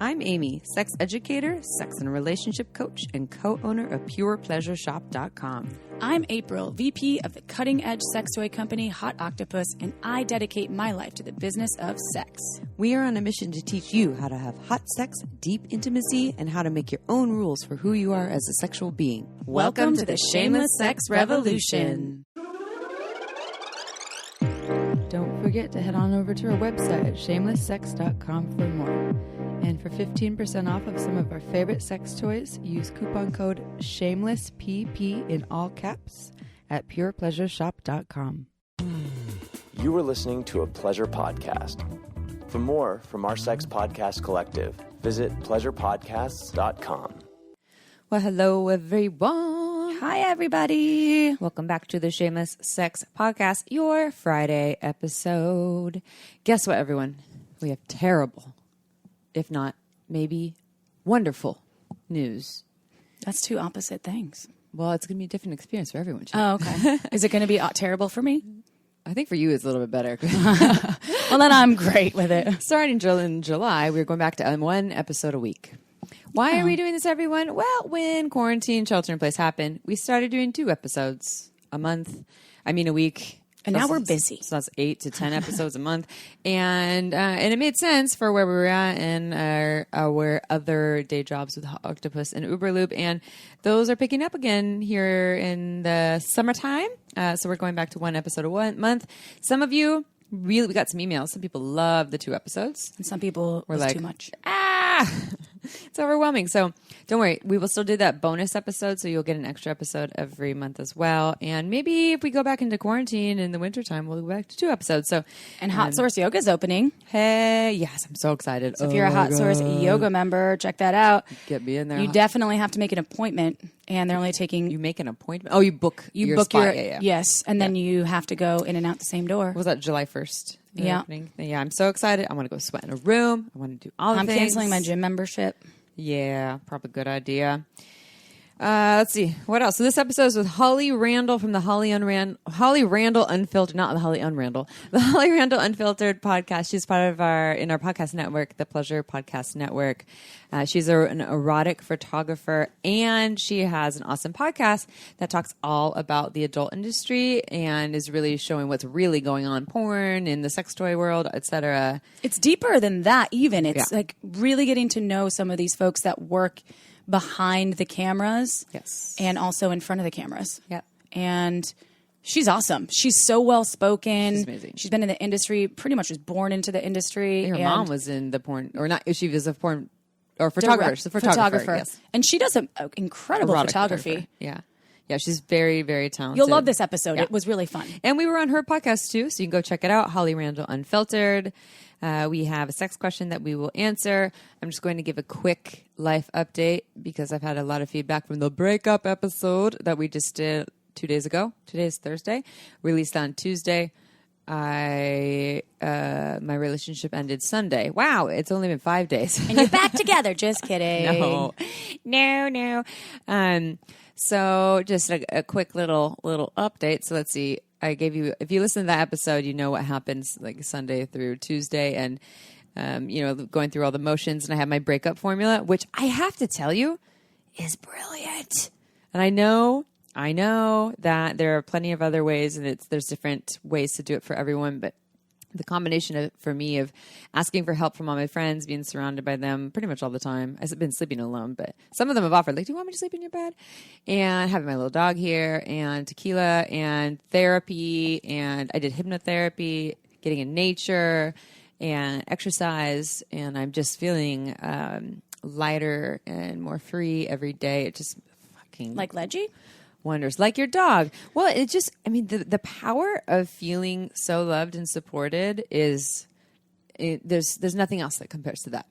I'm Amy, sex educator, sex and relationship coach, and co-owner of PurePleasureShop.com. I'm April, VP of the cutting-edge sex toy company Hot Octopus, and I dedicate my life to the business of sex. We are on a mission to teach you how to have hot sex, deep intimacy, and how to make your own rules for who you are as a sexual being. Welcome to the Shameless Sex Revolution. Don't forget to head on over to our website at shamelesssex.com for more. And for 15% off of some of our favorite sex toys, use coupon code SHAMELESSPP in all caps at purepleasureshop.com. You are listening to a pleasure podcast. For more from our sex podcast collective, visit pleasurepodcasts.com. Well, hello, everyone. Hi, everybody. Welcome back to the Shameless Sex Podcast, your Friday episode. Guess what, everyone? We have terrible, if not maybe wonderful news. That's two opposite things. Well, it's going to be a different experience for everyone, too. Oh, okay. Is it going to be terrible for me? I think for you it's a little bit better. Well, then I'm great with it. Starting in July, we're going back to one episode a week. Why are we doing this, everyone? Well, when quarantine, shelter in place happened, we started doing 2 episodes a week. And now we're busy. So that's 8 to 10 episodes a month. And it made sense for where we were at and our other day jobs with Hot Octopus and Uberloop. And those are picking up again here in the summertime. So we're going back to 1 episode a month. Some of you we got some emails. Some people love the 2 episodes. And some people were like, too much. It's overwhelming. So don't worry. We will still do that bonus episode. So you'll get an extra episode every month as well. And maybe if we go back into quarantine in the wintertime, we'll go back to 2 episodes. And Hot Source Yoga is opening. Hey, yes. I'm so excited. So if you're a Hot Source Yoga member, check that out. Get me in there. You definitely have to make an appointment. And they're only taking... You make an appointment? Oh, you book your spot. Yeah. Yes. And then you have to go in and out the same door. What was that, July 1st? Yeah. Opening? Yeah, I'm so excited. I want to go sweat in a room. I want to do all the things. I'm canceling my gym membership. Yeah, probably a good idea. Let's see. What else? So this episode is with Holly Randall from the Holly Randall Unfiltered, not the Holly Unrandall, the Holly Randall Unfiltered podcast. She's part of in our podcast network, the Pleasure Podcast Network. She's an erotic photographer, and she has an awesome podcast that talks all about the adult industry and is really showing what's really going on, porn, in the sex toy world, etc. It's deeper than that even. It's like really getting to know some of these folks that work behind the cameras, yes, and also in front of the cameras. Yeah, and she's awesome. She's so well spoken. She's amazing. She's been in the industry, pretty much was born into the industry. Her mom was in the porn, or not? She was a porn or photographer. She's a photographer. Yes, and she does an incredible photography. Yeah. Yeah, she's very, very talented. You'll love this episode. Yeah. It was really fun. And we were on her podcast too, so you can go check it out. Holly Randall Unfiltered. We have a sex question that we will answer. I'm just going to give a quick life update because I've had a lot of feedback from the breakup episode that we just did 2 days ago. Today is Thursday. Released on Tuesday. My relationship ended Sunday. Wow, it's only been 5 days. And you're back together. Just kidding. No. So just a quick little update. So let's see. I gave you, if you listen to that episode, you know what happens like Sunday through Tuesday and, going through all the motions. And I have my breakup formula, which I have to tell you is brilliant. And I know that there are plenty of other ways and there's different ways to do it for everyone. But the combination for me of asking for help from all my friends, being surrounded by them pretty much all the time. I've been sleeping alone, but some of them have offered, like, do you want me to sleep in your bed? And having my little dog here and tequila and therapy. And I did hypnotherapy, getting in nature and exercise. And I'm just feeling lighter and more free every day. It just fucking... Like Leggy? Wonders, like your dog. Well, it just, the power of feeling so loved and supported there's nothing else that compares to that.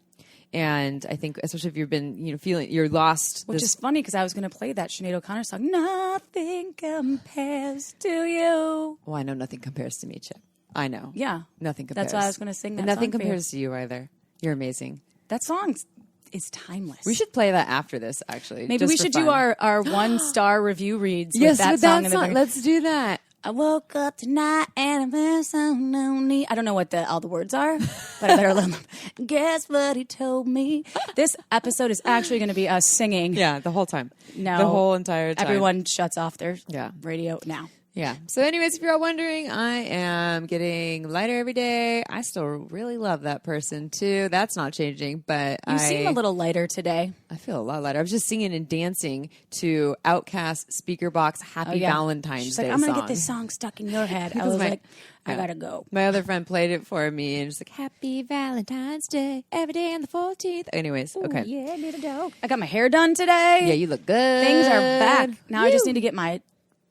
And I think, especially if you've been, feeling you're lost. Which is funny because I was going to play that Sinead O'Connor song, Nothing Compares to You. Well, I know nothing compares to me, Chip. I know. Yeah. Nothing compares. That's why I was going to sing that and nothing song compares to you either. You're amazing. That song's is timeless. We should play that after this, actually. Maybe we should do our 1-star review reads with that song. Let's do that. I woke up tonight and I felt so lonely. I don't know what all the words are, but I better learn them. Guess what he told me? This episode is actually going to be us singing. Yeah, the whole time. No, the whole entire time. Everyone shuts off their radio now. Yeah. So anyways, if you're all wondering, I am getting lighter every day. I still really love that person too. That's not changing, but You seem a little lighter today. I feel a lot lighter. I was just singing and dancing to Outkast Speaker Box Happy Valentine's She's Day like, I'm going to song. get this song stuck in your head. I was like, I got to go. My other friend played it for me and just like, Happy Valentine's Day, every day on the 14th. Anyways, okay. Yeah, need a dough. I got my hair done today. Yeah, you look good. Things are back. Now I just need to get my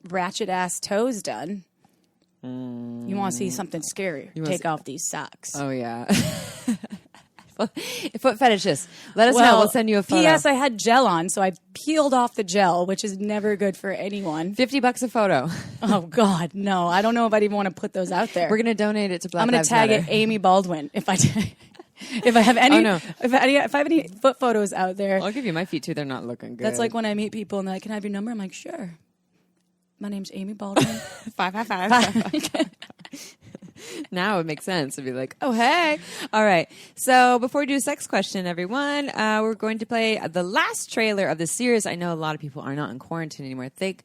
ratchet ass toes done. You want to see something scary? Take off these socks. Oh yeah. Foot fetishes. Let us know. We'll send you a photo. P.S. I had gel on, so I peeled off the gel, which is never good for anyone. $50 a photo. Oh God, no! I don't know if I'd even want to put those out there. We're gonna donate it to Black I'm gonna Lives tag Matter. it Amy Baldwin if I have any. Oh, no. If I have any foot photos out there. I'll give you my feet too. They're not looking good. That's like when I meet people and they're like, "Can I have your number?" I'm like, "Sure." My name's Amy Baldwin. 555. Now it makes sense to be like, oh, hey. All right. So before we do a sex question, everyone, we're going to play the last trailer of the series. I know a lot of people are not in quarantine anymore. Thank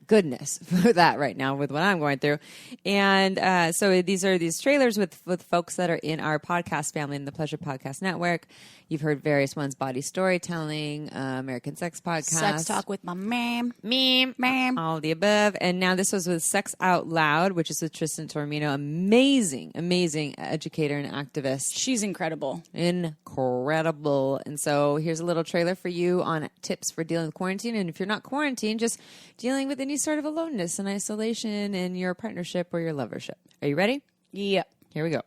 goodness for that right now with what I'm going through. And so these are these trailers with folks that are in our podcast family in the Pleasure Podcast Network. You've heard various ones: Body Storytelling, American Sex Podcast, Sex Talk with my ma'am, all the above. And now this was with Sex Out Loud, which is with Tristan Taormino. Amazing educator and activist. She's incredible. Incredible. And so here's a little trailer for you on tips for dealing with quarantine. And if you're not quarantined, just dealing with any sort of aloneness and isolation in your partnership or your lovership. Are you ready? Yeah. Here we go.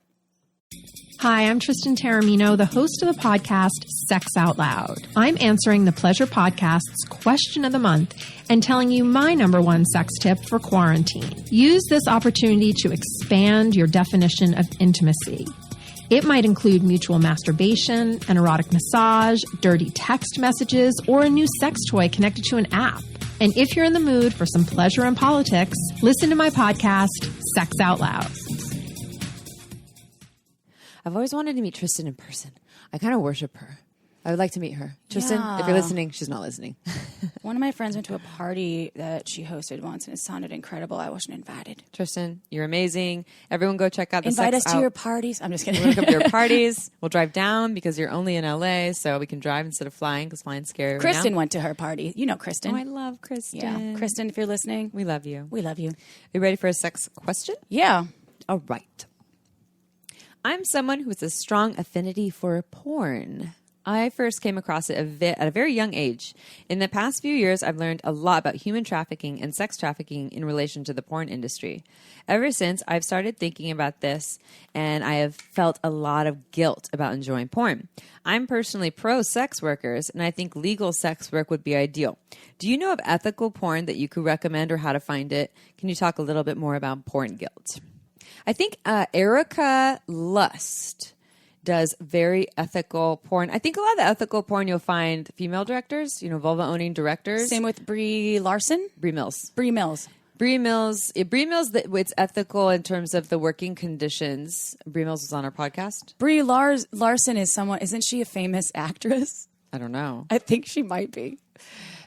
Hi, I'm Tristan Taormino, the host of the podcast Sex Out Loud. I'm answering the Pleasure Podcast's question of the month and telling you my number one sex tip for quarantine. Use this opportunity to expand your definition of intimacy. It might include mutual masturbation, an erotic massage, dirty text messages, or a new sex toy connected to an app. And if you're in the mood for some pleasure and politics, listen to my podcast, Sex Out Loud. I've always wanted to meet Tristan in person. I kind of worship her. I would like to meet her. Tristan, if you're listening, she's not listening. One of my friends went to a party that she hosted once, and it sounded incredible. I wasn't invited. Tristan, you're amazing. Everyone go check out the Invite us Sex to Out. your parties. I'm just kidding. We'll come to your parties. We'll drive down because you're only in LA, so we can drive instead of flying because flying's scary right Kristen now. went to her party. You know Kristen. Oh, I love Kristen. Yeah. Kristen, if you're listening, We love you. we love you. Are you ready for a sex question? Yeah. All right. I'm someone who has a strong affinity for porn. I first came across it at a very young age. In the past few years, I've learned a lot about human trafficking and sex trafficking in relation to the porn industry. Ever since, I've started thinking about this, and I have felt a lot of guilt about enjoying porn. I'm personally pro-sex workers, and I think legal sex work would be ideal. Do you know of ethical porn that you could recommend or how to find it? Can you talk a little bit more about porn guilt? I think Erotica Lust does very ethical porn. I think a lot of the ethical porn you'll find female directors, vulva-owning directors. Same with Brie Larson. Brie Mills. Brie Mills. Brie Mills, it's ethical in terms of the working conditions. Brie Mills was on our podcast. Brie Larson is someone, isn't she a famous actress? I don't know. I think she might be.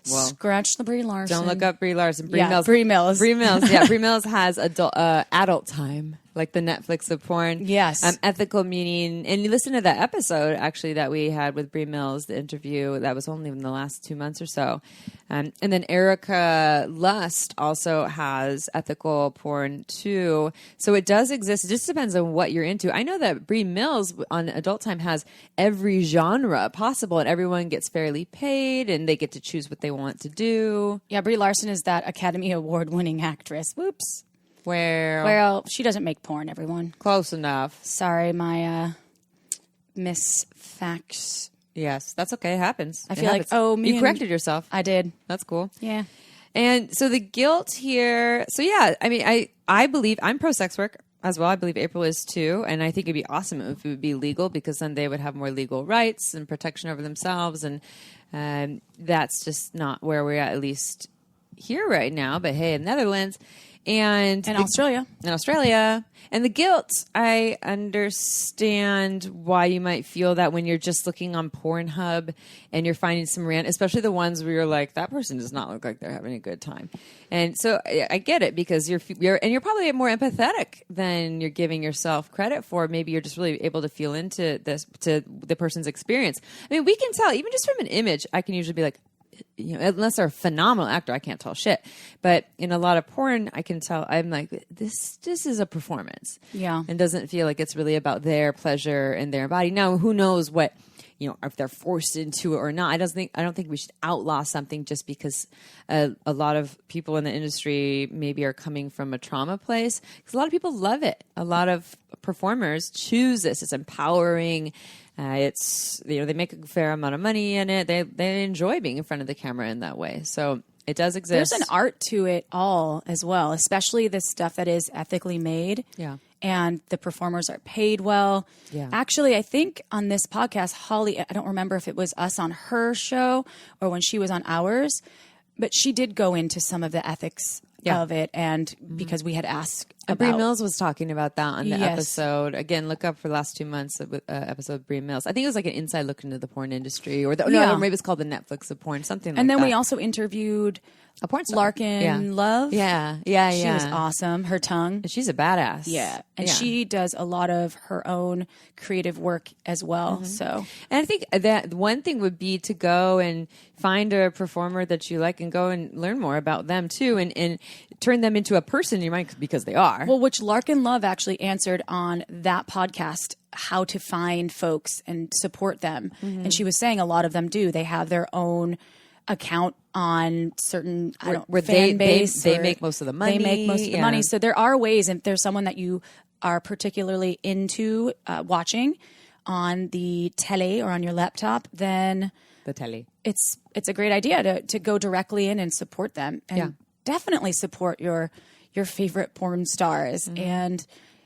Well, scratch the Brie Larson. Don't look up Brie Larson. Brie Mills. Brie Mills. Yeah, Brie Mills has adult time, like the Netflix of porn. Yes. Ethical meaning. And you listen to that episode, actually, that we had with Brie Mills, the interview. That was only in the last 2 months or so. And then Erotica Lust also has ethical porn, too. So it does exist. It just depends on what you're into. I know that Brie Mills on Adult Time has every genre possible, and everyone gets fairly paid, and they get to choose what they want to do. Yeah, Brie Larson is that Academy Award-winning actress. Whoops. Well, she doesn't make porn, everyone. Close enough. Sorry, my misfacts. Yes, that's okay. It happens. I feel like, oh, man. You corrected yourself. I did. That's cool. Yeah. And so the guilt here. So yeah, I mean, I believe I'm pro sex work as well. I believe April is too, and I think it'd be awesome if it would be legal because then they would have more legal rights and protection over themselves, and that's just not where we're at least here right now. But hey, in Netherlands. And Australia. In Australia. And the guilt, I understand why you might feel that when you're just looking on Pornhub and you're finding some especially the ones where you're like, that person does not look like they're having a good time. And so I get it, because you're probably more empathetic than you're giving yourself credit for. Maybe you're just really able to feel into this, to the person's experience. I mean, we can tell, even just from an image, I can usually be like, unless they're a phenomenal actor, I can't tell shit. But in a lot of porn, I can tell, I'm like, this is a performance. Yeah. And doesn't feel like it's really about their pleasure and their body. Now, who knows what, if they're forced into it or not. I don't think we should outlaw something just because a lot of people in the industry maybe are coming from a trauma place. Because a lot of people love it. A lot of performers choose this. It's empowering. It's they make a fair amount of money in it. They enjoy being in front of the camera in that way. So it does exist. There's an art to it all as well, especially the stuff that is ethically made. Yeah. And the performers are paid well. Yeah. Actually, I think on this podcast, Holly, I don't remember if it was us on her show or when she was on ours, but she did go into some of the ethics of it, and because we had asked about... Brie Mills was talking about that on the Yes. episode. Again, look up for the last 2 months episode of Brie Mills. I think it was like an inside look into the porn industry, or maybe it's called the Netflix of porn, something like that. And then we also interviewed a porn star. Larkin Love. Yeah. She was awesome. Her tongue. She's a badass. Yeah. And she does a lot of her own creative work as well. So, and I think that one thing would be to go and find a performer that you like and go and learn more about them too, and turn them into a person in your mind, because they are. well, which Larkin Love actually answered on that podcast, how to find folks and support them. And she was saying a lot of them do. They have their own account on certain where fan base. they make most of the money. They make most of the money. So there are ways, if there's someone that you are particularly into watching on the tele or on your laptop, then the telly. it's a great idea to go directly in and support them, and definitely support your favorite porn stars, and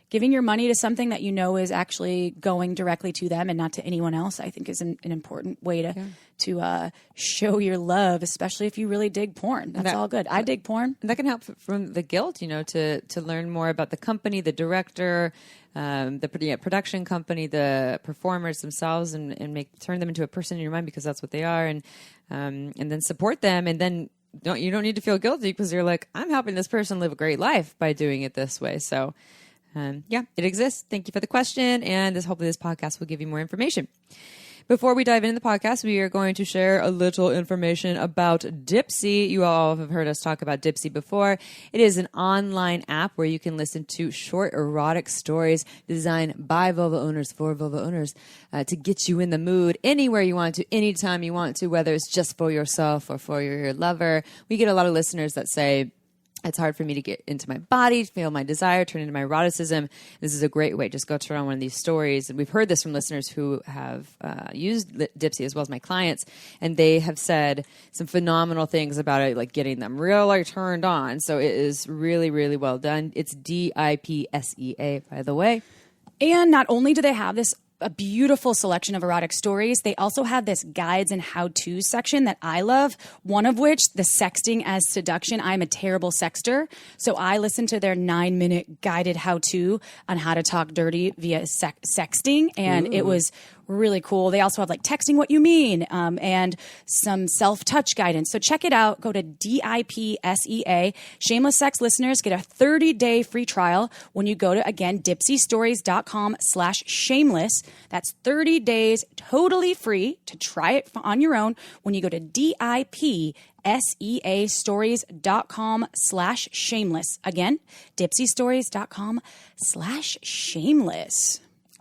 giving your money to something that you know is actually going directly to them and not to anyone else, I think is an important way to show your love, especially if you really dig porn. That's all good. I dig porn. And that can help from the guilt, to learn more about the company, the director, the production company, the performers themselves, and turn them into a person in your mind, because that's what they are, and then support them, and then you don't need to feel guilty, because you're like, I'm helping this person live a great life by doing it this way. So it exists. Thank you for the question, and hopefully this podcast will give you more information. Before we dive into the podcast, we are going to share a little information about Dipsea. You all have heard us talk about Dipsea before. It is an online app where you can listen to short erotic stories designed by vulva owners for vulva owners to get you in the mood anywhere you want to, anytime you want to, whether it's just for yourself or for your lover. We get a lot of listeners that say, it's hard for me to get into my body, feel my desire, turn into my eroticism. This is a great way. Just go turn on one of these stories. And we've heard this from listeners who have used Dipsea, as well as my clients. And they have said some phenomenal things about it, like getting them really turned on. So it is really, really well done. It's DIPSEA, by the way. And not only do they have a beautiful selection of erotic stories, they also have this guides and how-to section that I love, one of which, the sexting as seduction. I'm a terrible sexter, so I listened to their 9-minute guided how-to on how to talk dirty via sexting, and it was really cool. They also have like texting what you mean, and some self-touch guidance. So check it out. Go to DIPSEA. Shameless Sex listeners get a 30-day free trial when you go to, again, dipseastories.com/shameless. That's 30 days totally free to try it on your own when you go to DIPSEAstories.com/shameless. Again, dipseastories.com/shameless.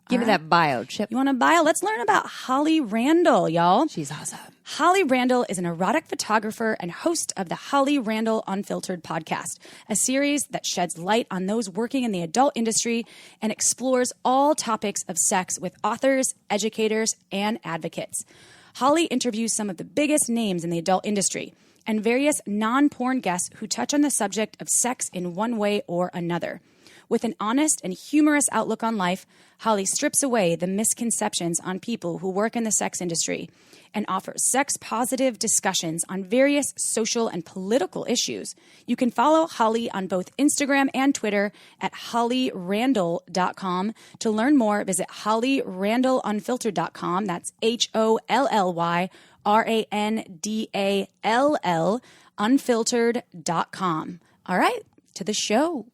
Give me that bio, Chip. You want a bio? Let's learn about Holly Randall, y'all. She's awesome. Holly Randall is an erotic photographer and host of the Holly Randall Unfiltered podcast, a series that sheds light on those working in the adult industry and explores all topics of sex with authors, educators, and advocates. Holly interviews some of the biggest names in the adult industry and various non-porn guests who touch on the subject of sex in one way or another. With an honest and humorous outlook on life, Holly strips away the misconceptions on people who work in the sex industry and offers sex-positive discussions on various social and political issues. You can follow Holly on both Instagram and Twitter at hollyrandall.com. To learn more, visit hollyrandallunfiltered.com. That's HOLLYRANDALL unfiltered.com. All right, to the show.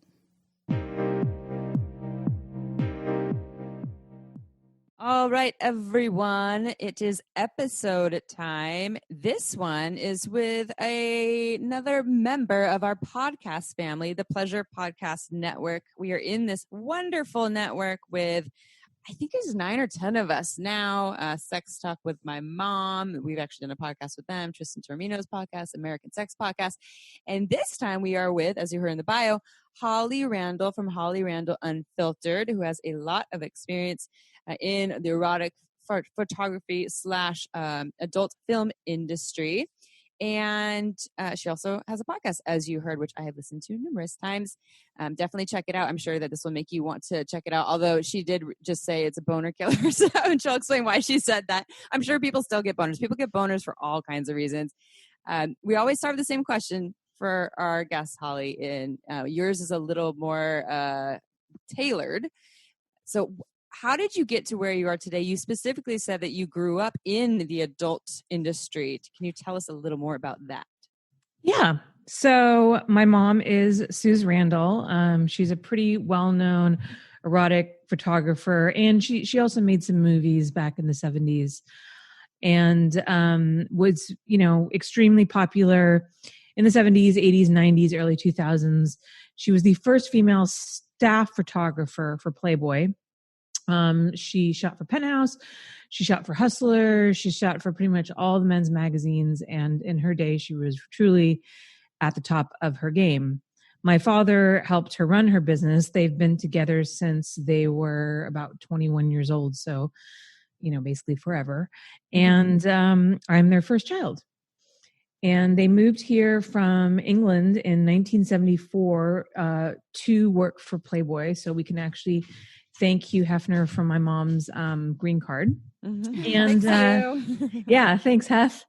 All right, everyone. It is episode time. This one is with another member of our podcast family, the Pleasure Podcast Network. We are in this wonderful network with, I think there's 9 or 10 of us now. Sex Talk with My Mom. We've actually done a podcast with them. Tristan Taormino's podcast, American Sex Podcast. And this time we are with, as you heard in the bio, Holly Randall from Holly Randall Unfiltered, who has a lot of experience in the erotic photography / adult film industry. And she also has a podcast, as you heard, which I have listened to numerous times. Definitely check it out. I'm sure that this will make you want to check it out. Although she did just say it's a boner killer. So she'll explain why she said that. I'm sure people still get boners. People get boners for all kinds of reasons. We always start with the same question for our guest, Holly. And yours is a little more tailored. So how did you get to where you are today? You specifically said that you grew up in the adult industry. Can you tell us a little more about that? Yeah. So my mom is Suze Randall. She's a pretty well-known erotic photographer, and she also made some movies back in the 70s, and was, extremely popular in the 70s, 80s, 90s, early 2000s. She was the first female staff photographer for Playboy. She shot for Penthouse, she shot for Hustler, she shot for pretty much all the men's magazines, and in her day, she was truly at the top of her game. My father helped her run her business. They've been together since they were about 21 years old, so, basically forever. And I'm their first child. And they moved here from England in 1974 to work for Playboy, so we can actually thank Hugh Hefner for my mom's green card. Mm-hmm. And yeah, thanks, Hef.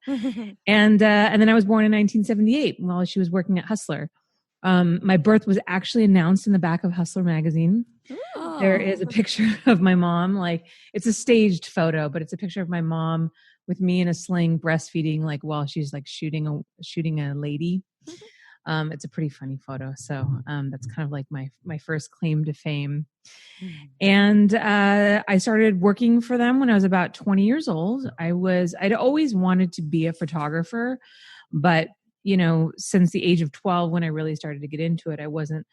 And then I was born in 1978 while she was working at Hustler. My birth was actually announced in the back of Hustler magazine. Oh. There is a picture of my mom. It's a staged photo, but it's a picture of my mom with me in a sling breastfeeding, while she's shooting a lady. It's a pretty funny photo. So that's kind of my first claim to fame. And I started working for them when I was about 20 years old. I'd always wanted to be a photographer, but since the age of 12, when I really started to get into it, I wasn't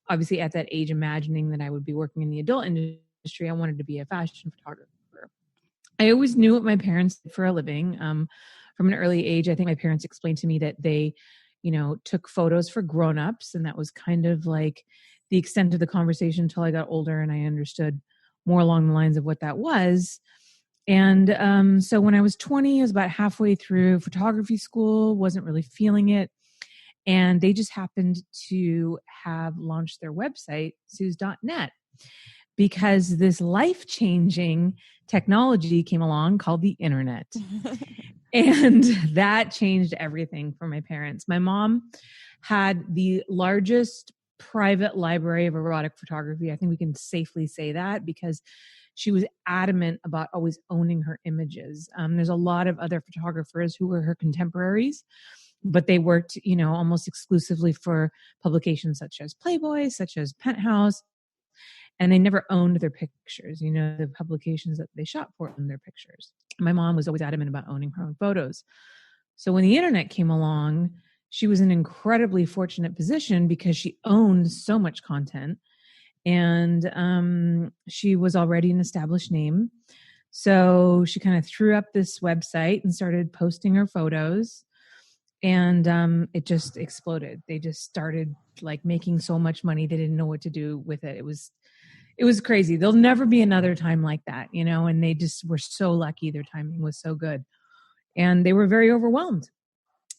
obviously at that age imagining that I would be working in the adult industry. I wanted to be a fashion photographer. I always knew what my parents did for a living. From an early age, I think my parents explained to me that they took photos for grownups, and that was kind of the extent of the conversation until I got older and I understood more along the lines of what that was. And so when I was 20, I was about halfway through photography school, wasn't really feeling it. And they just happened to have launched their website, Suze.net, because this life-changing technology came along called the internet. And that changed everything for my parents. My mom had the largest private library of erotic photography. I think we can safely say that because she was adamant about always owning her images. There's a lot of other photographers who were her contemporaries, but they worked, almost exclusively for publications such as Playboy, such as Penthouse, and they never owned their pictures. The publications that they shot for owned their pictures. My mom was always adamant about owning her own photos. So when the internet came along, she was in an incredibly fortunate position because she owned so much content, and she was already an established name. So she kind of threw up this website and started posting her photos, and it just exploded. They just started making so much money. They didn't know what to do with it. It was crazy. There'll never be another time like that, and they just were so lucky. Their timing was so good. And they were very overwhelmed.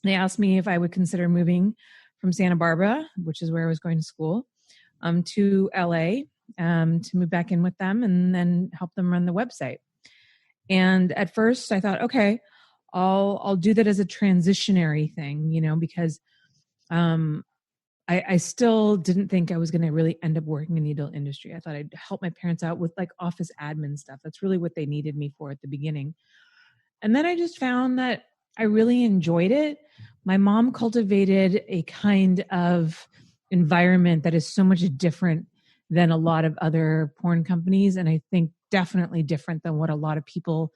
They asked me if I would consider moving from Santa Barbara, which is where I was going to school, to LA to move back in with them and then help them run the website. And at first I thought, okay, I'll do that as a transitionary thing, because I still didn't think I was going to really end up working in the adult industry. I thought I'd help my parents out with like office admin stuff. That's really what they needed me for at the beginning. And then I just found that I really enjoyed it. My mom cultivated a kind of environment that is so much different than a lot of other porn companies. And I think definitely different than what a lot of people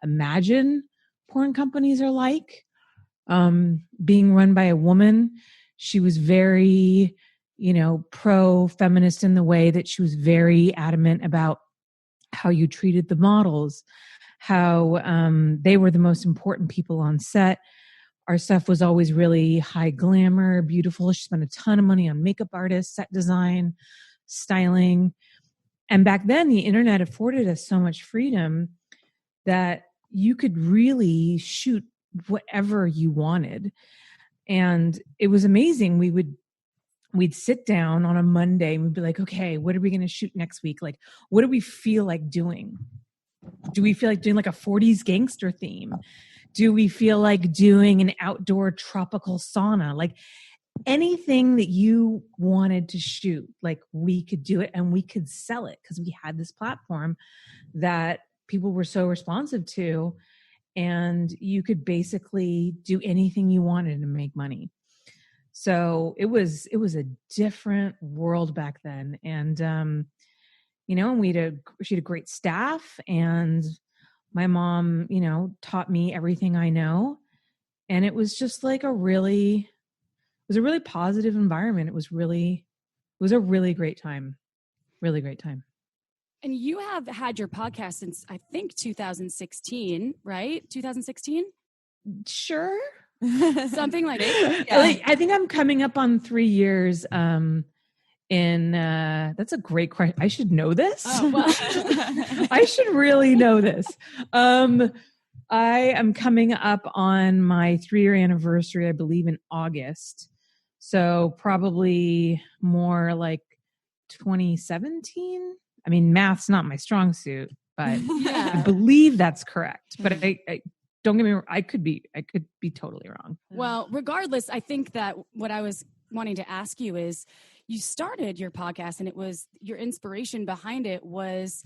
imagine porn companies are like. Being run by a woman, she was very, pro-feminist in the way that she was very adamant about how you treated the models, how they were the most important people on set. Our stuff was always really high glamour, beautiful. She spent a ton of money on makeup artists, set design, styling. And back then, the internet afforded us so much freedom that you could really shoot whatever you wanted. And it was amazing. We'd sit down on a Monday and we'd be like, okay, what are we going to shoot next week? Like, what do we feel like doing? Do we feel like doing like a 40s gangster theme? Do we feel like doing an outdoor tropical sauna? Like anything that you wanted to shoot, like we could do it and we could sell it because we had this platform that people were so responsive to, and you could basically do anything you wanted to make money. So it was a different world back then. And, and she had a great staff, and my mom, taught me everything I know. And it was just like a really positive environment. It was a really great time. Really great time. And you have had your podcast since, I think, 2016, right? 2016? Sure. Something like that. Yeah. I think I'm coming up on 3 years. That's a great question. I should know this. Oh, well. I should really know this. I am coming up on my 3-year anniversary, I believe, in August. So probably more like 2017. I mean, math's not my strong suit, but yeah. I believe that's correct. But I don't get me wrong. I could be totally wrong. Well, regardless, I think that what I was wanting to ask you is, you started your podcast and it was your inspiration behind it was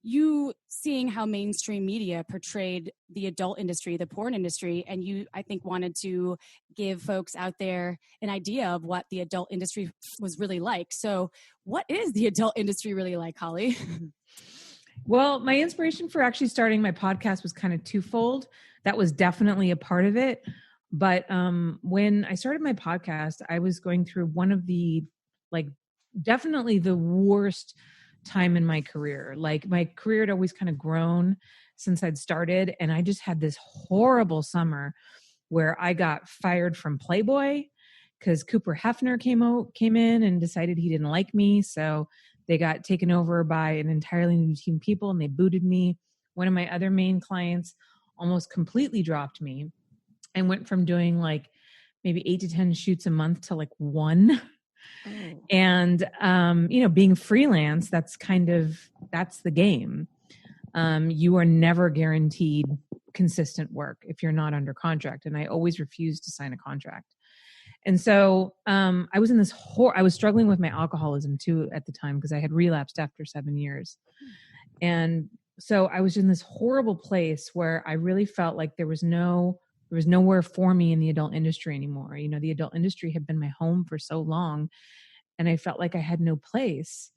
you seeing how mainstream media portrayed the adult industry, the porn industry. And you, I think, wanted to give folks out there an idea of what the adult industry was really like. So what is the adult industry really like, Holly? Well, my inspiration for actually starting my podcast was kind of twofold. That was definitely a part of it. But when I started my podcast, I was going through one of the, definitely the worst time in my career. Like my career had always kind of grown since I'd started. And I just had this horrible summer where I got fired from Playboy because Cooper Hefner came in and decided he didn't like me. So they got taken over by an entirely new team of people and they booted me. One of my other main clients almost completely dropped me and went from doing like maybe 8 to 10 shoots a month to like 1. Oh. And, being freelance, that's the game. You are never guaranteed consistent work if you're not under contract. And I always refused to sign a contract. And so, I was in this I was struggling with my alcoholism too at the time because I had relapsed after 7 years. And so I was in this horrible place where I really felt like there was nowhere for me in the adult industry anymore. The adult industry had been my home for so long and I felt like I had no place.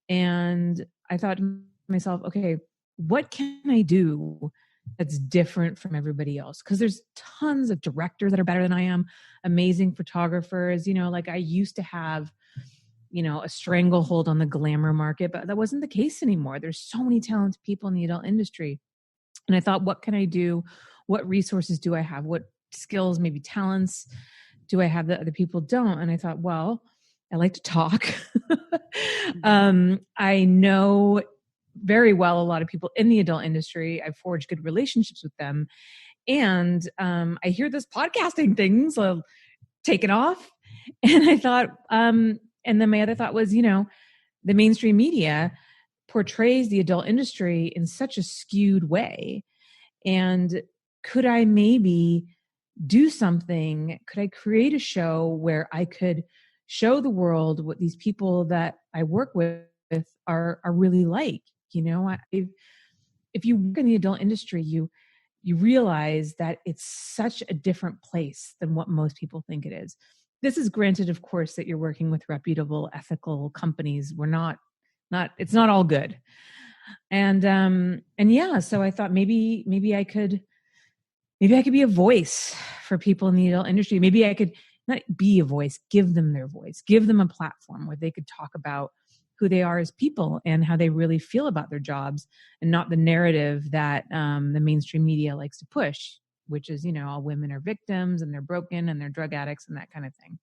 And I thought to myself, okay, what can I do that's different from everybody else? Because there's tons of directors that are better than I am, amazing photographers. I used to have, a stranglehold on the glamour market, but that wasn't the case anymore. There's so many talented people in the adult industry. And I thought, what can I do? What resources do I have? What skills, maybe talents do I have that other people don't? And I thought, well, I like to talk. I know very well a lot of people in the adult industry. I've forged good relationships with them. And I hear this podcasting thing's taken off. And I thought, And then my other thought was, the mainstream media portrays the adult industry in such a skewed way. And could I maybe do something? Could I create a show where I could show the world what these people that I work with are really like? If you work in the adult industry, you realize that it's such a different place than what most people think it is. This is granted, of course, that you're working with reputable, ethical companies. It's not all good. And yeah, so I thought maybe I could be a voice for people in the adult industry. Maybe I could not be a voice, give them their voice, give them a platform where they could talk about who they are as people and how they really feel about their jobs, and not the narrative that the mainstream media likes to push, which is, all women are victims and they're broken and they're drug addicts and that kind of thing.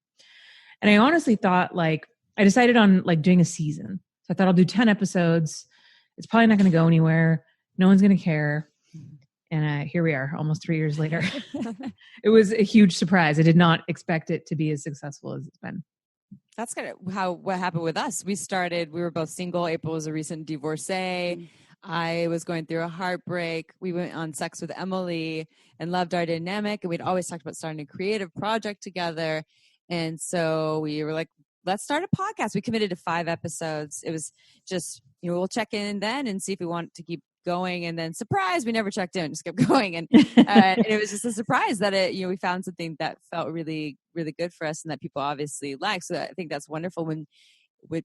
And I honestly thought, I decided on doing a season. So I thought I'll do 10 episodes. It's probably not going to go anywhere. No one's going to care. And here we are, almost 3 years later. It was a huge surprise. I did not expect it to be as successful as it's been. That's kind of what happened with us. We were both single. April was a recent divorcee. I was going through a heartbreak. We went on Sex with Emily and loved our dynamic. And we'd always talked about starting a creative project together. And so we were like, let's start a podcast. We committed to 5 episodes. It was just, we'll check in then and see if we want to keep going. And then surprise, we never checked in, just kept going. And it was just a surprise that we found something that felt really, really good for us and that people obviously like. So I think that's wonderful when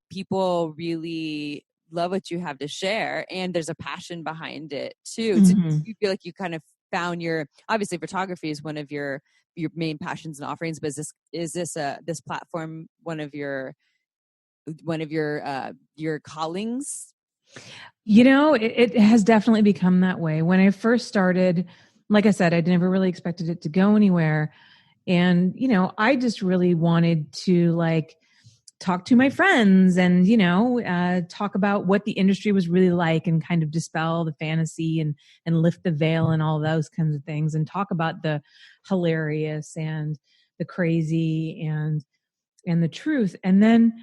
people really love what you have to share and there's a passion behind it too. Mm-hmm. So you feel like you kind of found obviously photography is one of your main passions and offerings, but is this platform one of your callings? It has definitely become that way. When I first started, like I said, I never really expected it to go anywhere. And, I just really wanted to talk to my friends and, talk about what the industry was really like and kind of dispel the fantasy and lift the veil and all those kinds of things and talk about the hilarious and the crazy and the truth. And then,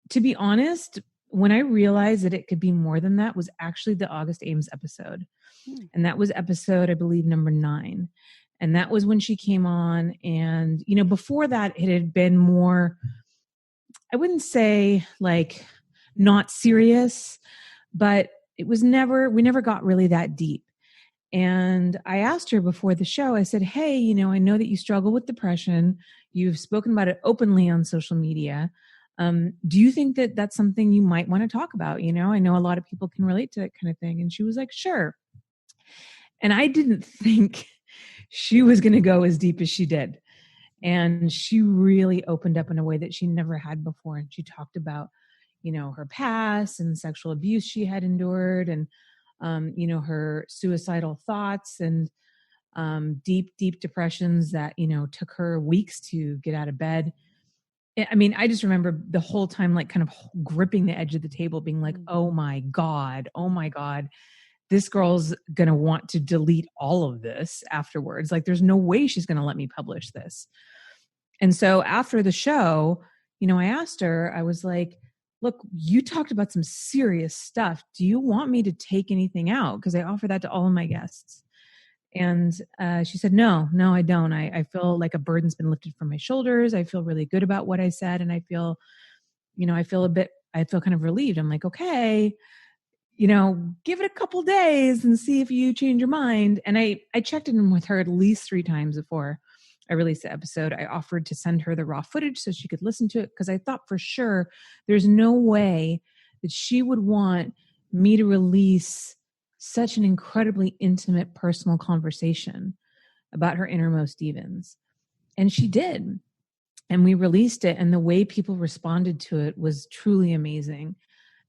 to be honest, when I realized that it could be more than that was actually the August Ames episode. And that was episode, I believe, number 9. And that was when she came on. And, before that, it had been more, I wouldn't say not serious, but we never got really that deep. And I asked her before the show, I said, hey, I know that you struggle with depression. You've spoken about it openly on social media. Do you think that that's something you might want to talk about? I know a lot of people can relate to that kind of thing. And she was like, sure. And I didn't think she was going to go as deep as she did. And she really opened up in a way that she never had before. And she talked about, her past and sexual abuse she had endured and, her suicidal thoughts and deep, deep depressions that, took her weeks to get out of bed. I mean, I just remember the whole time, kind of gripping the edge of the table, being like, oh my God, this girl's going to want to delete all of this afterwards. There's no way she's going to let me publish this. And so after the show, I asked her, I was like, look, you talked about some serious stuff. Do you want me to take anything out? Because I offer that to all of my guests. And she said, no, I don't. I feel like a burden's been lifted from my shoulders. I feel really good about what I said. And I feel kind of relieved. I'm like, okay, give it a couple days and see if you change your mind. And I checked in with her at least 3 times before I released the episode. I offered to send her the raw footage so she could listen to it, because I thought for sure there's no way that she would want me to release such an incredibly intimate, personal conversation about her innermost demons. And she did. And we released it. And the way people responded to it was truly amazing.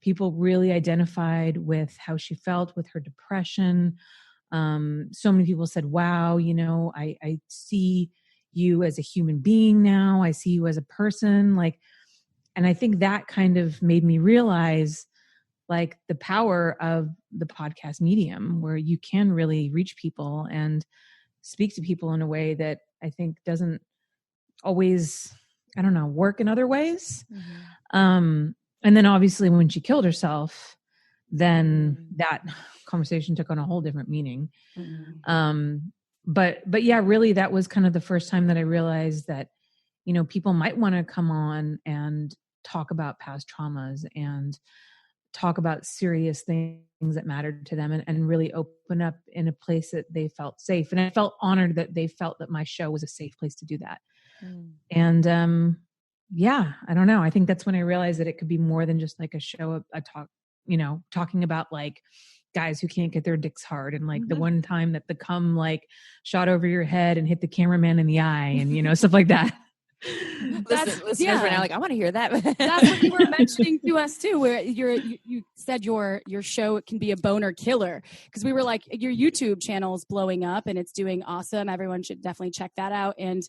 People really identified with how she felt with her depression. So many people said, wow, I see you as a human being now. I see you as a person. And I think that kind of made me realize the power of the podcast medium, where you can really reach people and speak to people in a way that I think doesn't always I don't know, work in other ways. And then obviously when she killed herself, then that conversation took on a whole different meaning. But yeah, really that was kind of the first time that I realized that, you know, people might want to come on and talk about past traumas and talk about serious things that mattered to them, and really open up in a place that they felt safe. And I felt honored that they felt that my show was a safe place to do that. And yeah, I don't know. I think that's when I realized that it could be more than just like a show, a talk, you know, talking about like guys who can't get their dicks hard, and like the one time that the cum like shot over your head and hit the cameraman in the eye, and you know, stuff like that. Listeners right now, like, I want to hear that. That's what you were mentioning to us too, where you said your show can be a boner killer, because we were like, your YouTube channel is blowing up and it's doing awesome. Everyone should definitely check that out. And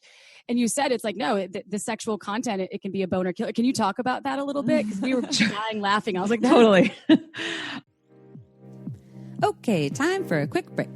you said it's like, no, the sexual content, it can be a boner killer. Can you talk about that a little bit? Because we were dying laughing. I was like, Totally. Okay, time for a quick break.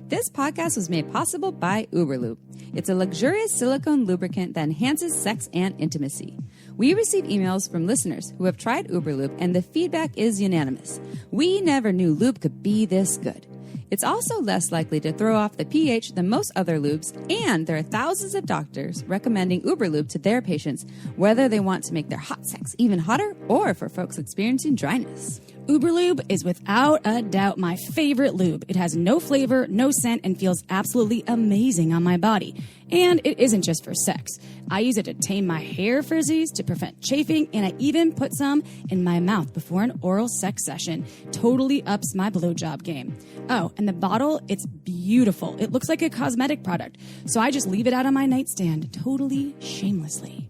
This podcast was made possible by Uberlube. It's a luxurious silicone lubricant that enhances sex and intimacy. We receive emails from listeners who have tried Uberlube, and the feedback is unanimous. We never knew lube could be this good. It's also less likely to throw off the pH than most other lubes, and there are thousands of doctors recommending Uberlube to their patients, whether they want to make their hot sex even hotter or for folks experiencing dryness. Uberlube is without a doubt my favorite lube. It has no flavor, no scent, and feels absolutely amazing on my body. And it isn't just for sex. I use it to tame my hair frizzies, to prevent chafing, and I even put some in my mouth before an oral sex session. Totally ups my blowjob game. Oh, and the bottle, it's beautiful. It looks like a cosmetic product, so I just leave it out on my nightstand, totally shamelessly.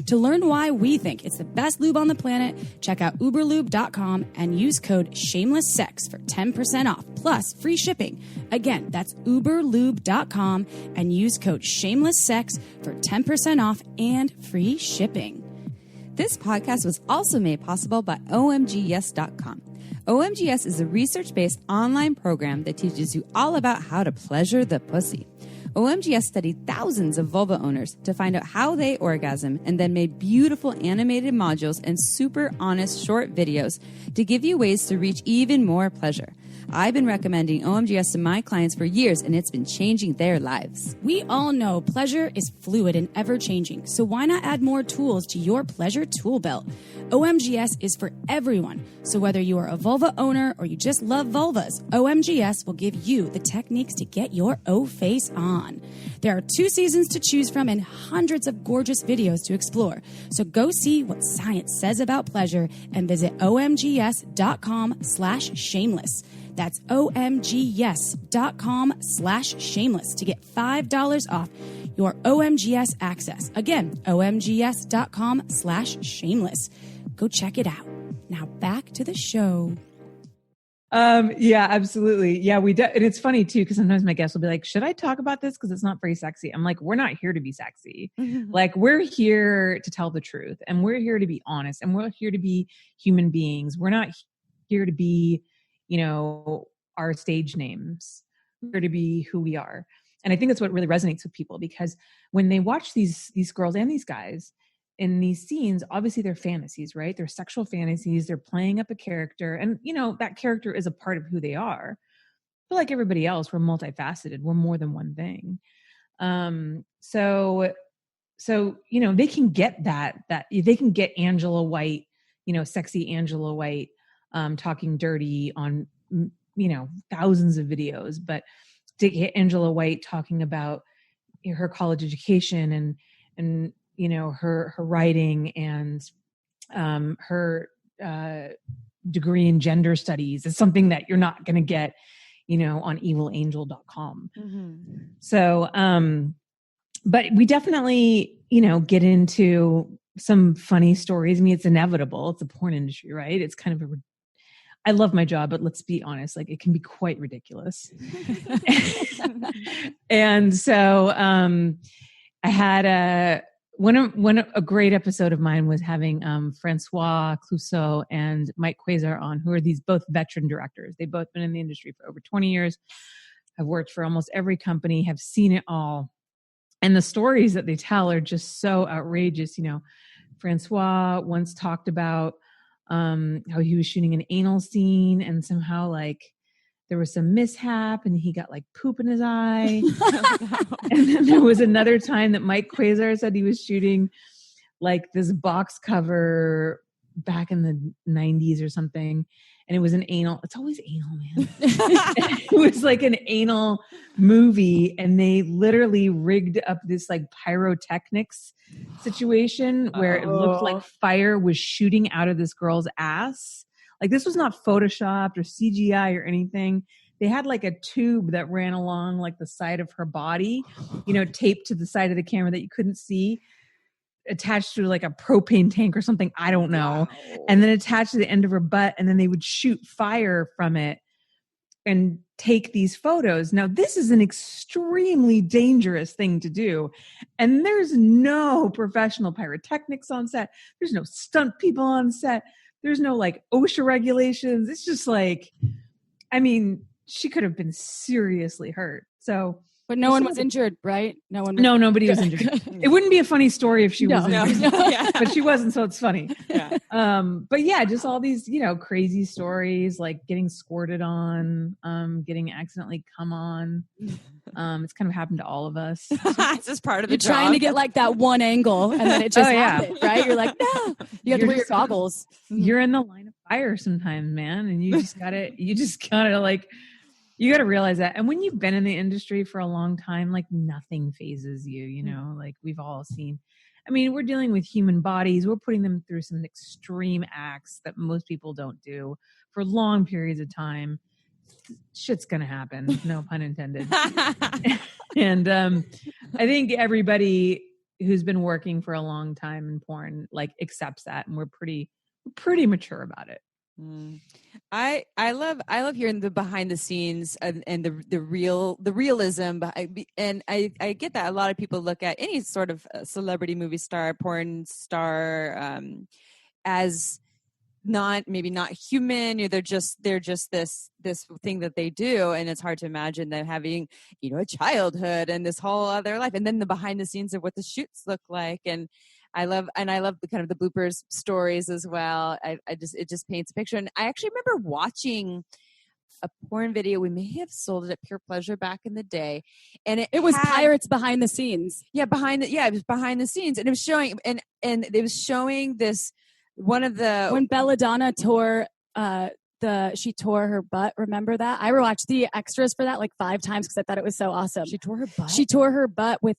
To learn why we think it's the best lube on the planet, check out uberlube.com and use code SHAMELESSSEX for 10% off, plus free shipping. Again, that's uberlube.com and use code SHAMELESSSEX for 10% off and free shipping. This podcast was also made possible by omgyes.com. OMGS is a research-based online program that teaches you all about how to pleasure the pussy. OMGS studied thousands of vulva owners to find out how they orgasm, and then made beautiful animated modules and super honest short videos to give you ways to reach even more pleasure. I've been recommending OMGS to my clients for years, and it's been changing their lives. We all know pleasure is fluid and ever-changing, so why not add more tools to your pleasure tool belt? OMGS is for everyone, so whether you are a vulva owner or you just love vulvas, OMGS will give you the techniques to get your O-face on. There are 2 seasons to choose from and hundreds of gorgeous videos to explore, so go see what science says about pleasure and visit omgs.com/shameless. That's omgyes.com/shameless to get $5 off your OMGS access. Again, omgs.com/shameless. Go check it out. Now back to the show. Yeah, absolutely. Yeah, and it's funny too, because sometimes my guests will be like, should I talk about this? Because it's not very sexy. I'm like, we're not here to be sexy. Like, we're here to tell the truth, and we're here to be honest, and we're here to be human beings. We're not here to be, you know, our stage names. We're here to be who we are. And I think that's what really resonates with people, because when they watch these girls and these guys in these scenes, obviously they're fantasies, right? They're sexual fantasies. They're playing up a character, and you know, that character is a part of who they are. But like everybody else, we're multifaceted. We're more than one thing. So, you know, they can get that they can get Angela White, you know, sexy Angela White, talking dirty on, you know, thousands of videos, but to get Angela White talking about her college education and you know, her writing and her degree in gender studies is something that you're not going to get, you know, on evilangel.com. So, but we definitely, you know, get into some funny stories. I mean, it's inevitable. It's the porn industry, right? It's kind of I love my job, but let's be honest, like, it can be quite ridiculous. And so I had a great episode of mine was having Francois Clouseau and Mike Quasar on, who are these both veteran directors. They've both been in the industry for over 20 years, have worked for almost every company, have seen it all. And the stories that they tell are just so outrageous. You know, Francois once talked about how he was shooting an anal scene and somehow like there was some mishap and he got like poop in his eye. And then there was another time that Mike Quasar said he was shooting like this box cover back in the 90s or something. And it was an anal. It's always anal, man. It was like an anal movie. And they literally rigged up this like pyrotechnics situation where it looked like fire was shooting out of this girl's ass. Like this was not photoshopped or CGI or anything. They had like a tube that ran along like the side of her body, you know, taped to the side of the camera that you couldn't see, attached to like a propane tank or something. I don't know. Wow. And then attached to the end of her butt. And then they would shoot fire from it and take these photos. Now, this is an extremely dangerous thing to do. And there's no professional pyrotechnics on set. There's no stunt people on set. There's no like OSHA regulations. It's just like, I mean, she could have been seriously hurt. So, but no one was injured, right? Nobody was injured. It wouldn't be a funny story if she was injured, yeah. But she wasn't, so it's funny. Yeah. But yeah, just all these, you know, crazy stories like getting squirted on, getting accidentally come on. It's kind of happened to all of us. It's just part of the job. You're trying to get like that one angle, and then it just happened, right? You're like, no, you have to wear your goggles. You're in the line of fire sometimes, man, and you just gotta like. You got to realize that. And when you've been in the industry for a long time, like nothing phases you, you know, like we've all seen. I mean, we're dealing with human bodies. We're putting them through some extreme acts that most people don't do for long periods of time. Shit's going to happen. No pun intended. And I think everybody who's been working for a long time in porn, like accepts that. And we're pretty mature about it. I love hearing the behind the scenes and the realism, and I get that a lot of people look at any sort of celebrity movie star, porn star, as maybe not human, or they're just this thing that they do, and it's hard to imagine them having, you know, a childhood and this whole other life, and then the behind the scenes of what the shoots look like. And I love the kind of the bloopers stories as well. It just paints a picture. And I actually remember watching a porn video. We may have sold it at Pure Pleasure back in the day, and it was Pirates behind the scenes. Yeah, it was behind the scenes, and it was showing and it was showing this one of the when Belladonna she tore her butt. Remember that? I watched the extras for that like 5 times because I thought it was so awesome. She tore her butt. She tore her butt with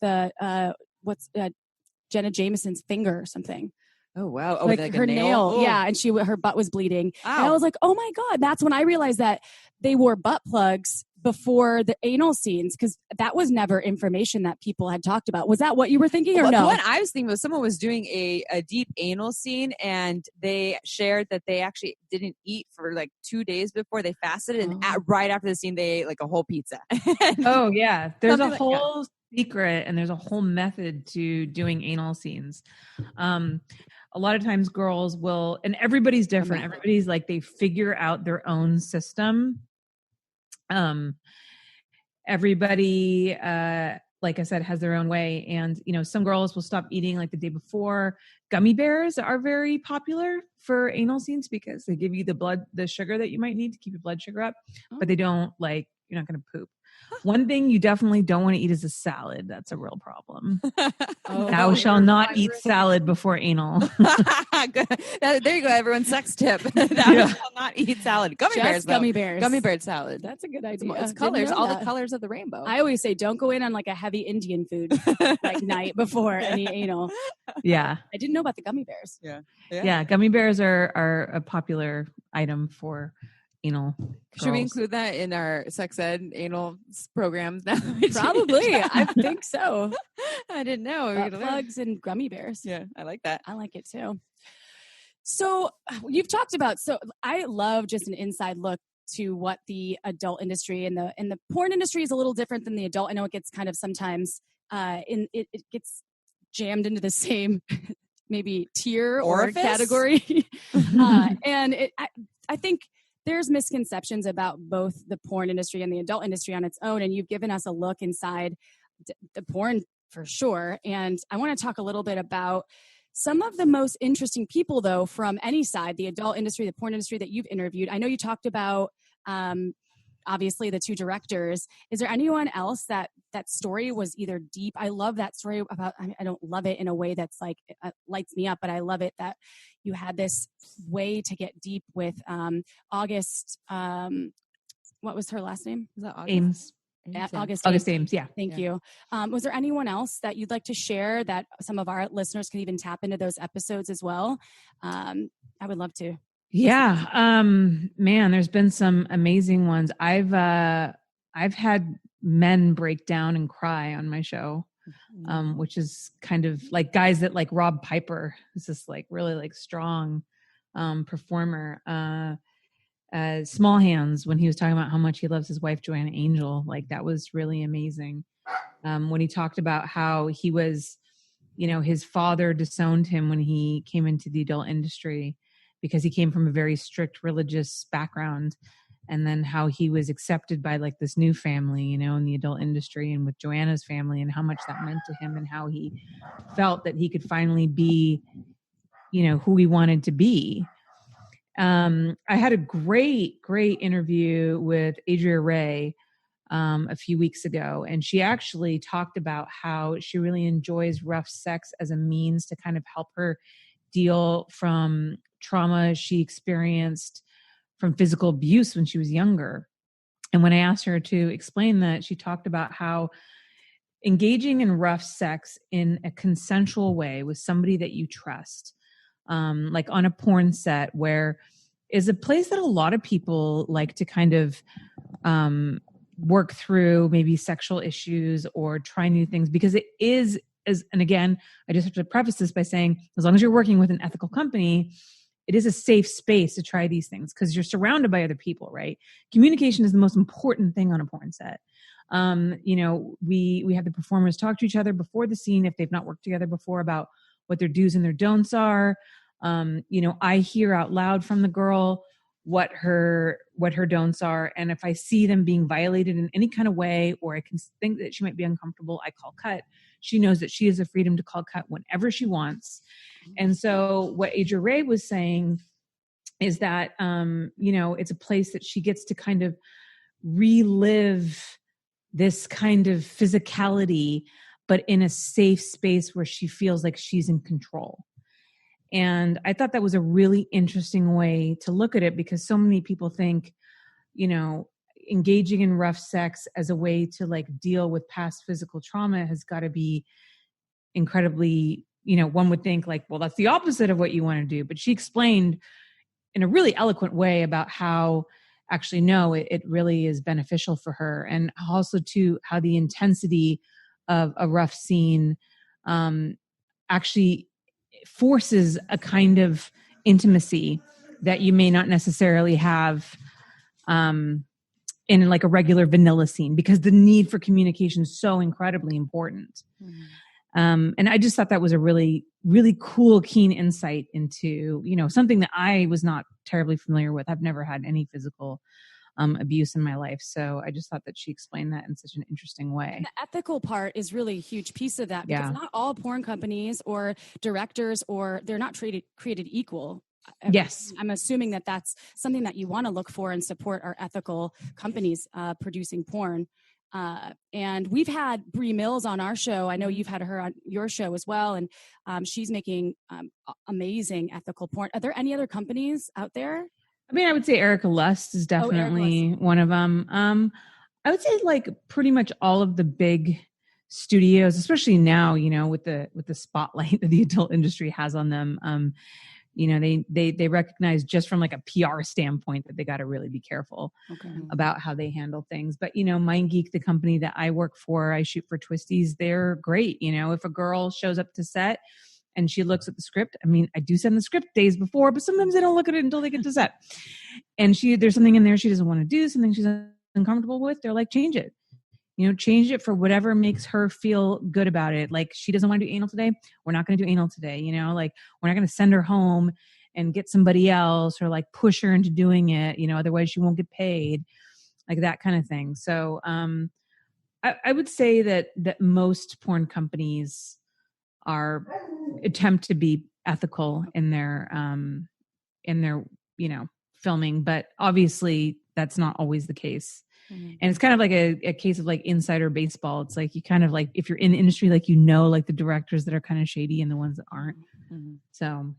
Jenna Jameson's finger or something. Oh wow! Oh, like her nail. Oh. Yeah, and her butt was bleeding. Ow. And I was like, oh my god! That's when I realized that they wore butt plugs before the anal scenes, because that was never information that people had talked about. Was that what you were thinking, or no? What I was thinking was someone was doing a deep anal scene, and they shared that they actually didn't eat for like 2 days before they fasted, and right after the scene, they ate like a whole pizza. Oh yeah, there's a whole secret and there's a whole method to doing anal scenes. A lot of times girls will, and everybody's different. Everybody's like, they figure out their own system. Everybody, like I said, has their own way. And, you know, some girls will stop eating like the day before. Gummy bears are very popular for anal scenes because they give you the sugar that you might need to keep your blood sugar up, but they don't like, you're not going to poop. One thing you definitely don't want to eat is a salad. That's a real problem. Thou shall not eat salad before anal. There you go, everyone. Sex tip. Thou shall not eat salad. Gummy bears. Gummy bear salad. That's a good idea. It's colors, all the colors of the rainbow. I always say don't go in on like a heavy Indian food like night before any anal. Yeah. I didn't know about the gummy bears. Yeah. Gummy bears are a popular item for anal girls. Should we include that in our sex ed anal programs now? Probably. I think so. I didn't know. Plugs and gummy bears. Yeah, I like that. I like it too. So you've talked about, I love just an inside look to what the adult industry and the porn industry is a little different than the adult. I know it gets kind of sometimes it gets jammed into the same maybe tier or category. And I think there's misconceptions about both the porn industry and the adult industry on its own. And you've given us a look inside the porn for sure. And I want to talk a little bit about some of the most interesting people, though, from any side, the adult industry, the porn industry that you've interviewed. I know you talked about, obviously, the 2 directors. Is there anyone else that story was either deep? I love that story about, I don't love it in a way that's like, lights me up, but I love it that you had this way to get deep with August. What was her last name? Is that August? Ames. August Ames, yeah. Thank you. Was there anyone else that you'd like to share that some of our listeners can even tap into those episodes as well? I would love to. Yeah. Man, there's been some amazing ones. I've had men break down and cry on my show, which is kind of like guys that like Rob Piper is this like really like strong performer. Small Hands, when he was talking about how much he loves his wife, Joanna Angel, like that was really amazing. When he talked about how he was, his father disowned him when he came into the adult industry because he came from a very strict religious background, and then how he was accepted by like this new family, in the adult industry and with Joanna's family, and how much that meant to him, and how he felt that he could finally be, who he wanted to be. I had a great interview with Adria Ray a few weeks ago, and she actually talked about how she really enjoys rough sex as a means to kind of help her deal from trauma she experienced from physical abuse when she was younger. And when I asked her to explain that, she talked about how engaging in rough sex in a consensual way with somebody that you trust, like on a porn set, where is a place that a lot of people like to kind of work through maybe sexual issues or try new things, because it is, and again, I just have to preface this by saying, as long as you're working with an ethical company, it is a safe space to try these things because you're surrounded by other people, right? Communication is the most important thing on a porn set. We have the performers talk to each other before the scene if they've not worked together before about what their do's and their don'ts are. I hear out loud from the girl what her don'ts are, and if I see them being violated in any kind of way, or I can think that she might be uncomfortable, I call cut. She knows that she has the freedom to call cut whenever she wants. And so what Adria Ray was saying is that it's a place that she gets to kind of relive this kind of physicality, but in a safe space where she feels like she's in control. And I thought that was a really interesting way to look at it, because so many people think, engaging in rough sex as a way to like deal with past physical trauma has got to be incredibly, one would think like, well, that's the opposite of what you want to do. But she explained in a really eloquent way about how actually, no, it really is beneficial for her. And also too, how the intensity of a rough scene actually forces a kind of intimacy that you may not necessarily have in like a regular vanilla scene, because the need for communication is so incredibly important. Mm-hmm. And I just thought that was a really, really cool, keen insight into, something that I was not terribly familiar with. I've never had any physical abuse in my life. So I just thought that she explained that in such an interesting way. And the ethical part is really a huge piece of that, because not all porn companies or directors, or they're not created equal. Yes. I'm assuming that that's something that you want to look for and support our ethical companies producing porn. And we've had Bree Mills on our show. I know you've had her on your show as well. And she's making amazing ethical porn. Are there any other companies out there? I mean, I would say Erica Lust is definitely one of them. I would say like pretty much all of the big studios, especially now, with the spotlight that the adult industry has on them. They recognize just from like a PR standpoint that they got to really be careful about how they handle things. But, MindGeek, the company that I work for, I shoot for Twisties, they're great. If a girl shows up to set and she looks at the script, I mean, I do send the script days before, but sometimes they don't look at it until they get to set. And there's something in there she doesn't want to do, something she's uncomfortable with. They're like, change it. Change it for whatever makes her feel good about it. Like, she doesn't want to do anal today, we're not going to do anal today. Like, we're not going to send her home and get somebody else, or like push her into doing it, otherwise she won't get paid, like that kind of thing. So, I would say that most porn companies attempt to be ethical in their filming, but obviously that's not always the case. And it's kind of like a case of like insider baseball. It's like you kind of like, if you're in the industry, like, like the directors that are kind of shady and the ones that aren't. So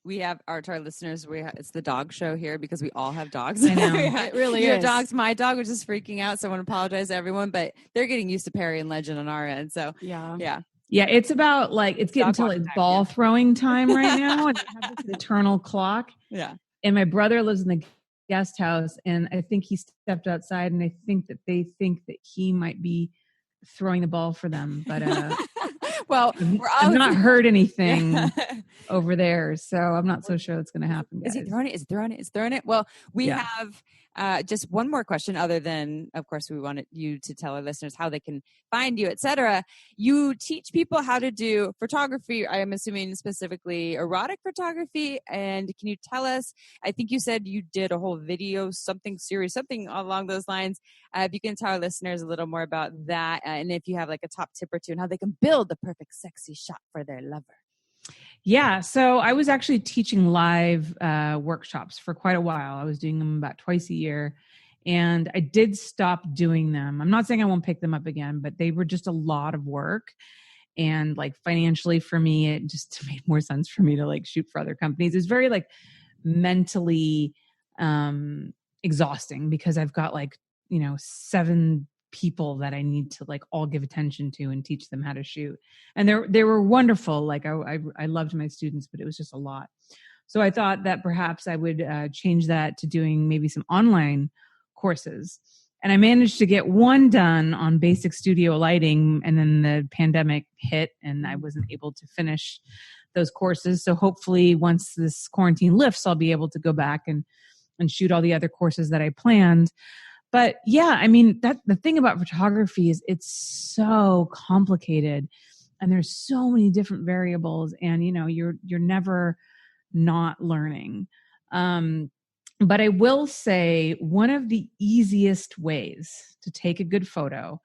we have to our listeners, it's the dog show here because we all have dogs. I know. It really Your is. dogs. My dog was just freaking out, so I want to apologize to everyone, but they're getting used to Perry and Legend on our end. So yeah. It's about like, it's getting to like ball throwing time right now. And I have this eternal clock. Yeah. And my brother lives in the guest house, and I think he stepped outside, and I think that they think that he might be throwing the ball for them, but well, I've not heard anything over there, so I'm not so sure it's going to happen, guys. Is he throwing it? Is he throwing it? Is he throwing it? Well, we have just one more question, other than, of course, we wanted you to tell our listeners how they can find you, etc. You teach people how to do photography. I am assuming specifically erotic photography. And can you tell us, I think you said you did a whole video, something series, something along those lines. If you can tell our listeners a little more about that, and if you have like a top tip or two and how they can build the perfect sexy shot for their lover. Yeah. So I was actually teaching live workshops for quite a while. I was doing them about twice a year, and I did stop doing them. I'm not saying I won't pick them up again, but they were just a lot of work. And like financially for me, it just made more sense for me to like shoot for other companies. It's very like mentally exhausting because I've got like, 7 people that I need to like all give attention to and teach them how to shoot. And they were wonderful. Like I loved my students, but it was just a lot. So I thought that perhaps I would change that to doing maybe some online courses. And I managed to get one done on basic studio lighting, and then the pandemic hit and I wasn't able to finish those courses. So hopefully once this quarantine lifts, I'll be able to go back and shoot all the other courses that I planned. But yeah, I mean, the thing about photography is it's so complicated and there's so many different variables, and you're never not learning. But I will say one of the easiest ways to take a good photo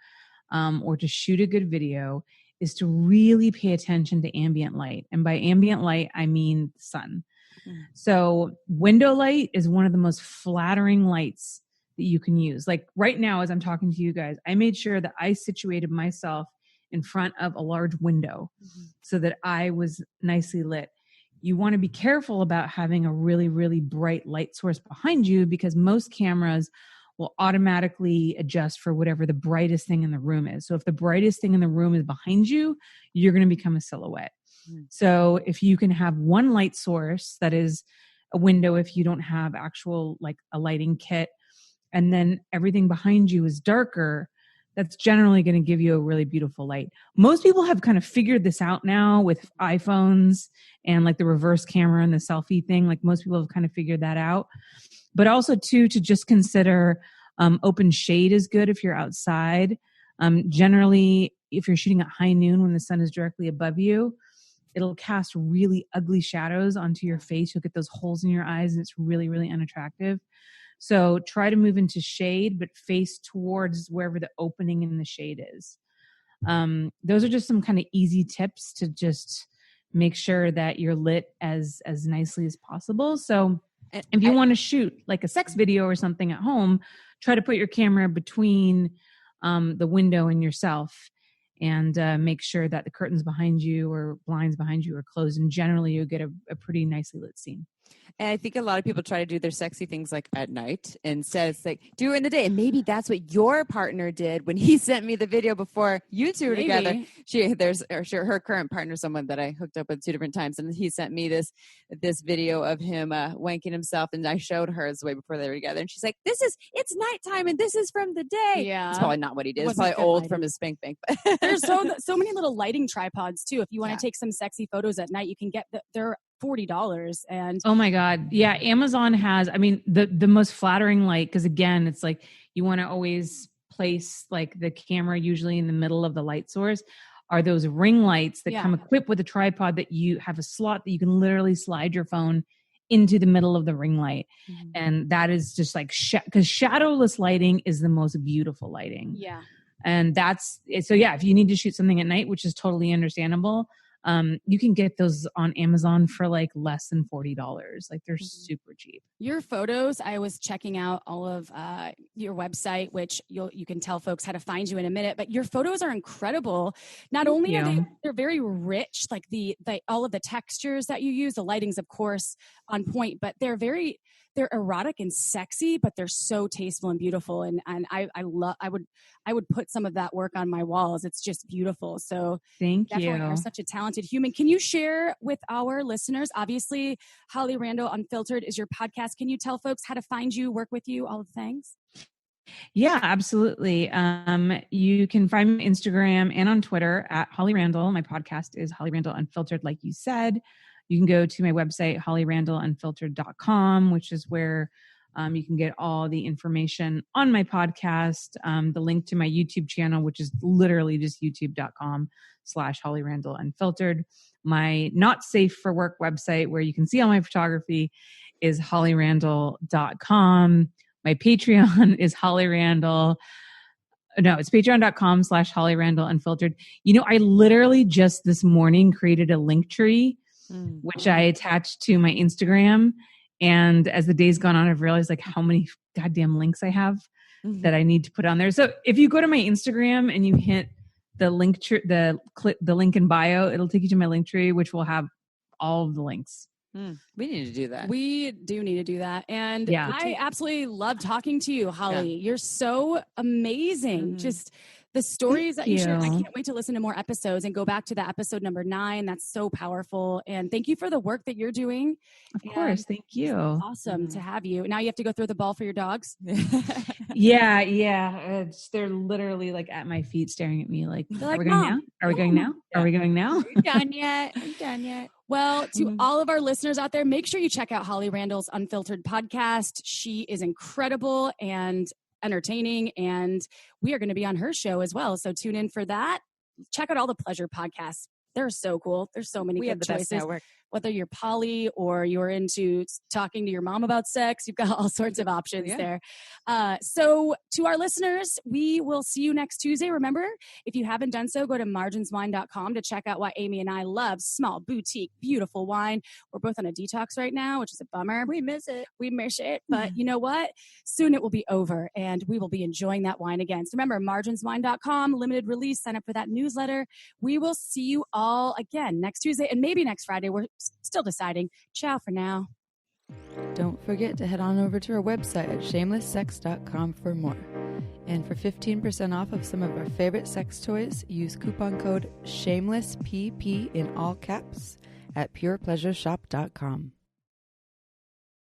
or to shoot a good video is to really pay attention to ambient light. And by ambient light, I mean the sun. So window light is one of the most flattering lights that you can use. Like right now, as I'm talking to you guys, I made sure that I situated myself in front of a large window so that I was nicely lit. You want to be careful about having a really, really bright light source behind you, because most cameras will automatically adjust for whatever the brightest thing in the room is. So if the brightest thing in the room is behind you, you're going to become a silhouette. So if you can have one light source that is a window, if you don't have actual like a lighting kit, and then everything behind you is darker, that's generally going to give you a really beautiful light. Most people have kind of figured this out now with iPhones and like the reverse camera and the selfie thing. Like most people have kind of figured that out. But also too, to just consider open shade is good if you're outside. Generally, if you're shooting at high noon when the sun is directly above you, it'll cast really ugly shadows onto your face. You'll get those holes in your eyes and it's really, really unattractive. So try to move into shade, but face towards wherever the opening in the shade is. Those are just some kind of easy tips to just make sure that you're lit as nicely as possible. So if you want to shoot like a sex video or something at home, try to put your camera between the window and yourself, and make sure that the curtains behind you or blinds behind you are closed. And generally you'll get a pretty nicely lit scene. And I think a lot of people try to do their sexy things like at night. Instead, it's like, do it in the day. And maybe that's what your partner did when he sent me the video before you two were together. Her current partner, someone that I hooked up with 2 different times, and he sent me this video of him wanking himself, and I showed her the way before they were together. And she's like, it's nighttime, and this is from the day. Yeah. It's probably not what he did. It's probably old from his spank bank. There's so many little lighting tripods too. If you want to take some sexy photos at night, you can get they're $40. And oh my God. Yeah. Amazon has, I mean, the most flattering light, because again, it's like you want to always place like the camera usually in the middle of the light source, are those ring lights that come equipped with a tripod that you have a slot that you can literally slide your phone into the middle of the ring light. And that is just like, because shadowless lighting is the most beautiful lighting. Yeah. And so yeah, if you need to shoot something at night, which is totally understandable, you can get those on Amazon for like less than $40. Like they're super cheap. Your photos, I was checking out all of your website, which you can tell folks how to find you in a minute, but your photos are incredible. Not only are they're very rich, like the all of the textures that you use, the lighting's of course on point, but they're erotic and sexy, but they're so tasteful and beautiful. And I would put some of that work on my walls. It's just beautiful. So thank you. You're such a talented human. Can you share with our listeners, obviously Holly Randall Unfiltered is your podcast. Can you tell folks how to find you, work with you, all of the things? Yeah, absolutely. You can find me on Instagram and on Twitter at Holly Randall. My podcast is Holly Randall Unfiltered, like you said. You can go to my website, hollyrandallunfiltered.com, which is where you can get all the information on my podcast, the link to my YouTube channel, which is literally just youtube.com/Holly Randall Unfiltered. My not safe for work website, where you can see all my photography, is hollyrandall.com. My Patreon is Holly Randall. No, it's patreon.com/Holly Randall Unfiltered. You know, I literally just this morning created a link tree, which I attached to my Instagram. And as the days gone on, I've realized like how many goddamn links I have that I need to put on there. So if you go to my Instagram and you hit the link, the link in bio, it'll take you to my link tree, which will have all of the links. We need to do that. We do need to do that. And I absolutely love talking to you, Holly. You're so amazing. Just the stories that you share. I can't wait to listen to more episodes and go back to that episode number 9. That's so powerful. And thank you for the work that you're doing. Of course. Thank you. Awesome to have you. Now you have to go throw the ball for your dogs. Yeah. They're literally like at my feet staring at me like, are we going now? Are we going now? Are we going now? Are you done yet? Are you done yet? Well, to all of our listeners out there, make sure you check out Holly Randall's Unfiltered podcast. She is incredible and entertaining, and we are going to be on her show as well. So tune in for that. Check out all the pleasure podcasts. They're so cool. There's so many good choices. Whether you're poly or you're into talking to your mom about sex, you've got all sorts of options there. So to our listeners, we will see you next Tuesday. Remember, if you haven't done so, go to marginswine.com to check out why Amy and I love small, boutique, beautiful wine. We're both on a detox right now, which is a bummer. We miss it. But you know what? Soon it will be over and we will be enjoying that wine again. So remember, marginswine.com, limited release, sign up for that newsletter. We will see you all again next Tuesday and maybe next Friday. We're still deciding. Ciao for now. Don't forget to head on over to our website at shamelesssex.com for more. And for 15% off of some of our favorite sex toys, use coupon code SHAMELESSPP in all caps at purepleasureshop.com.